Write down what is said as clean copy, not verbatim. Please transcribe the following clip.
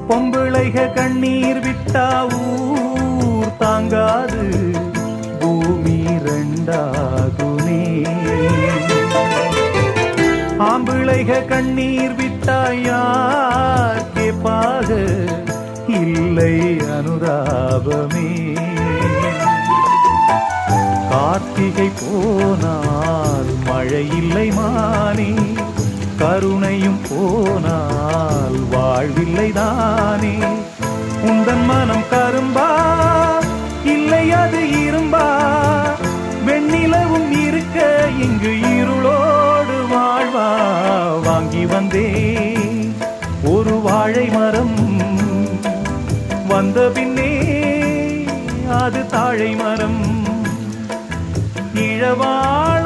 பொம்பிளைக கண்ணீர் விட்டா ஊர் தாங்காது பூமி ரெண்டாகுமே. ஆம்பிளைக கண்ணீர் விட்டா யார் கேப்பாக இல்லை அனுதாபமே. கார்த்திகை போனால் மழை இல்லை மானே, கருணையும் போனால் வாழ்வில்லை தானே. உந்தன் மனம் கரும்பா இல்லை அது இரும்பா, வெண்ணிலவும் இருக்க இங்கு இருளோடு வாழ்வா. வாங்கி வந்தே ஒரு வாழை மரம், வந்த பின்னே அது தாழை மரம். இழவாழ